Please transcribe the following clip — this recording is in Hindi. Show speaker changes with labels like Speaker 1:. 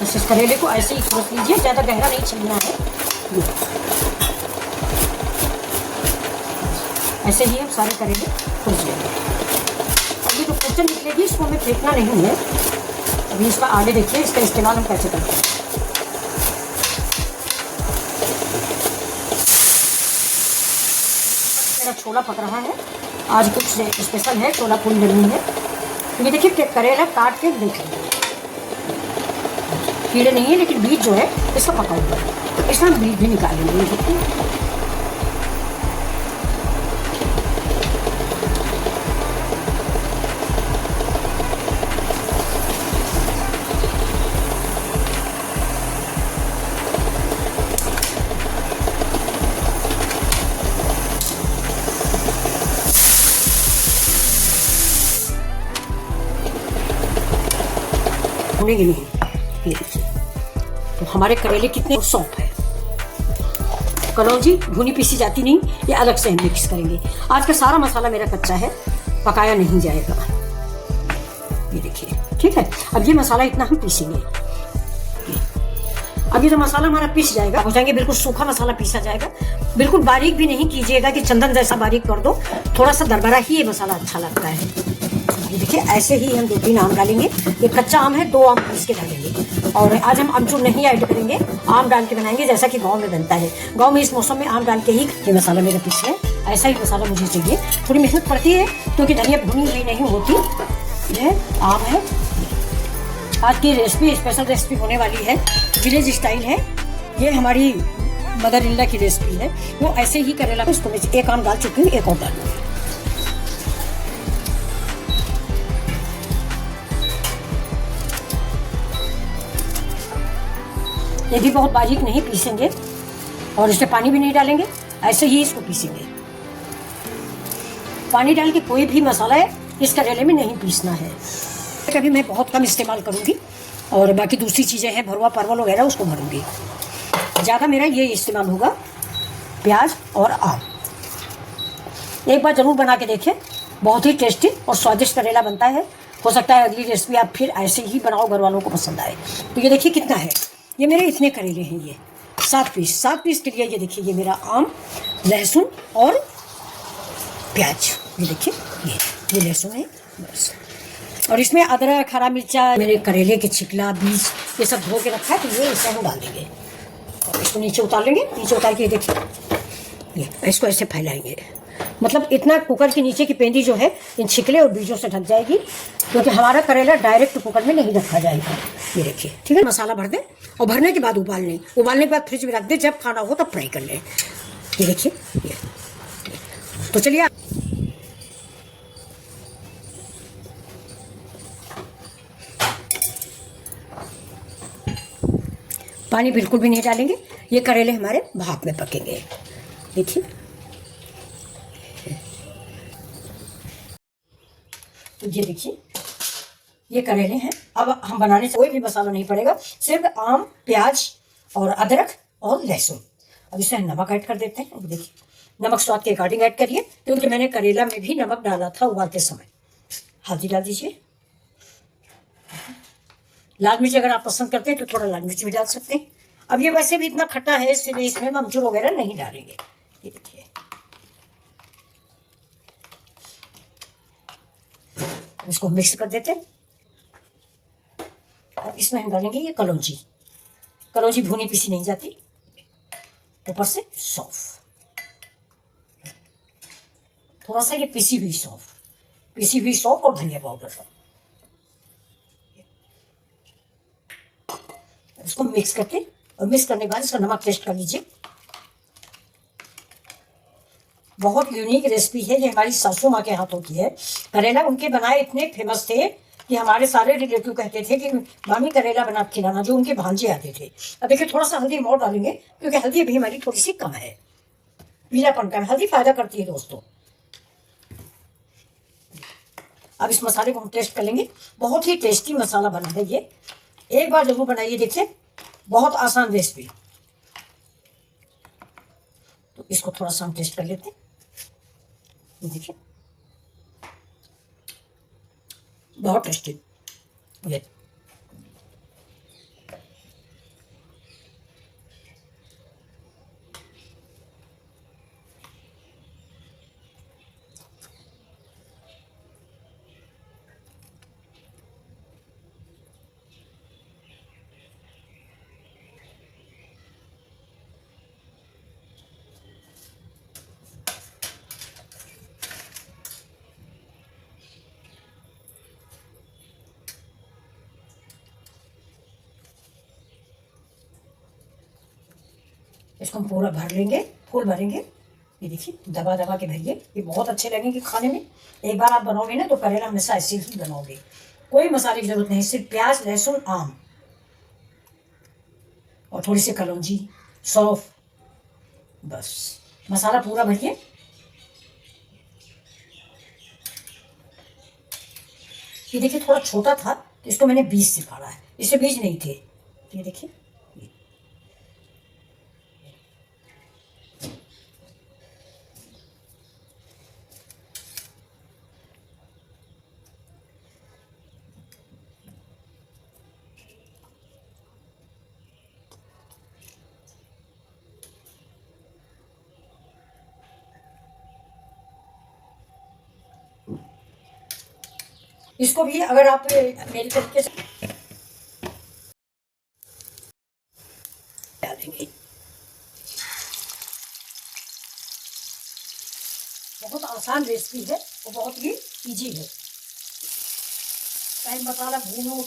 Speaker 1: इस करेले को ऐसे ही खुरस लीजिए, ज़्यादा गहरा नहीं छीलना है। ऐसे ही हम सारे करेले खुरस लेंगे। अब ये जो कुचन निकलेगी इसको हमें फेंकना नहीं है। अभी इसका आगे देखिए, इसका इस्तेमाल हम कैसे करते हैं। मेरा छोला पक रहा है, आज कुछ स्पेशल है, छोला पूरी बननी है। तो ये देखिए करेला काट के देख लीजिए, कीड़े नहीं है लेकिन बीज जो है इसका पका हुआ है, तो इसमें हम बीज भी निकाल लेंगे। देखिए भूनेंगे नहीं। ये देखिए तो हमारे करेले कितने सॉफ्ट है। कलौंजी भुनी पीसी जाती नहीं, ये अलग से हम मिक्स करेंगे। आज का सारा मसाला मेरा कच्चा है, पकाया नहीं जाएगा। ये देखिए ठीक है। अब ये मसाला इतना हम पीसेंगे। अब ये जो मसाला हमारा पीस जाएगा, हो जाएंगे बिल्कुल सूखा मसाला पीसा जाएगा। बिल्कुल बारीक भी नहीं कीजिएगा कि चंदन जैसा बारीक कर दो, थोड़ा सा दरदरा ही ये मसाला अच्छा लगता है। ये देखिए ऐसे ही हम 2-3 आम डालेंगे। ये कच्चा आम है, 2 आम पीस के डालेंगे। और आज हम अमचूर नहीं ऐड करेंगे, आम डाल के बनाएंगे जैसा कि गांव में बनता है। गांव में इस मौसम में आम डाल के ही ये मसाला मेरा पीस है। ऐसा ही मसाला मुझे चाहिए। थोड़ी मेहनत पड़ती है क्योंकि धनिया भुनी हुई नहीं होती। ये आम है। आज की रेसिपी स्पेशल रेसिपी होने वाली है, विलेज स्टाइल है। ये हमारी मदर इन लॉ की रेसिपी है। वो ऐसे ही करेला, इसको मैं 1 आम डाल चुकी हूँ, 1 और डालूंगी। ये भी बहुत बारीक नहीं पीसेंगे और इसमें पानी भी नहीं डालेंगे, ऐसे ही इसको पीसेंगे। पानी डाल के कोई भी मसाला है इस करेले में नहीं पीसना है। कभी मैं बहुत कम इस्तेमाल करूंगी और बाकी दूसरी चीज़ें हैं, भरवा परवल वगैरह उसको भरूंगी। ज़्यादा मेरा ये इस्तेमाल होगा, प्याज और आम। एक बार ज़रूर बना के देखें, बहुत ही टेस्टी और स्वादिष्ट करेला बनता है। हो सकता है अगली रेसिपी आप फिर ऐसे ही बनाओ, घर वालों को पसंद आए। तो ये देखिए कितना है, ये मेरे इतने करेले हैं। ये 7 पीस के लिए। ये देखिए ये मेरा आम, लहसुन और प्याज। ये देखिए ये लहसुन है बस। और इसमें अदरक, हरा मिर्चा, मेरे करेले के छिकला, बीज ये सब धो के रखा है, तो ये इसे हम डाल देंगे और इसको नीचे उतार लेंगे। नीचे उतार के देखिए ये इसको ऐसे फैलाएंगे, मतलब इतना कुकर के नीचे की पेंदी जो है इन छिकले और बीजों से ढक जाएगी, क्योंकि हमारा करेला डायरेक्ट कुकर में नहीं रखा जाएगा। ये देखिए ठीक है। मसाला भर दें और भरने के बाद उबाल लें। उबालने के बाद फ्रिज में रख दें, जब खाना हो तब फ्राई कर लें। ये देखिए ये। तो चलिए पानी बिल्कुल भी नहीं डालेंगे, ये करेले हमारे भाप में पकेंगे। देखिए तो ये देखिए ये करेले हैं। अब हम बनाने से कोई भी मसाला नहीं पड़ेगा, सिर्फ आम, प्याज और अदरक और लहसुन। अब इसे नमक ऐड कर देते हैं। देखिए नमक स्वाद के अकॉर्डिंग ऐड करिए, क्योंकि मैंने करेला में भी नमक डाला था उबालते समय। हल्दी डाल दीजिए। लाल मिर्च अगर आप पसंद करते हैं तो थोड़ा लाल मिर्च भी डाल सकते हैं। अब ये वैसे भी इतना खट्टा है, इसलिए इसमें हम अमचूर वगैरह नहीं डालेंगे। ये देखिए इसको मिक्स कर देते हैं। अब इसमें हम डालेंगे ये कलौंजी। कलौंजी भुनी पीसी नहीं जाती, ऊपर से सौंफ, थोड़ा सा ये पीसी हुई सौंफ और धनिया पाउडर। इसको मिक्स करके और मिक्स करने के बाद इसका नमक टेस्ट कर लीजिए। बहुत यूनिक रेसिपी है ये, हमारी सासू माँ के हाथों की है। करेला उनके बनाए इतने फेमस थे कि हमारे सारे रिलेटिव कहते थे कि मामी करेला बना खिलाना, जो उनके भांजे आते थे। अब देखिए थोड़ा सा हल्दी और डालेंगे, क्योंकि हल्दी भी हमारी थोड़ी सी कम है, पीलापन का। हल्दी फायदा करती है दोस्तों। अब इस मसाले को हम टेस्ट कर लेंगे। बहुत ही टेस्टी मसाला बना है ये, एक बार जरूर बनाइए। देखिए बहुत आसान रेसिपी। तो इसको थोड़ा सा हम टेस्ट कर लेते हैं। देखिए बहुत टेस्टी। इसको हम पूरा भर लेंगे, फुल भरेंगे। ये देखिए, दबा दबा के भरिए, ये बहुत अच्छे लगेंगे खाने में। एक बार आप बनाओगे ना तो करेला हमेशा ऐसे ही बनाओगे, कोई मसाले की जरूरत नहीं, सिर्फ प्याज, लहसुन, आम और थोड़ी सी कलौंजी, सौंफ, बस। मसाला पूरा भरिए। ये देखिए थोड़ा छोटा था तो इसको मैंने बीज से फाड़ा है, इससे बीज नहीं थे। ये देखिए, इसको भी अगर आप मेरे तरीके से डालेंगे, बहुत आसान रेसिपी है और बहुत ही इजी है। चाहे मसाला भूनो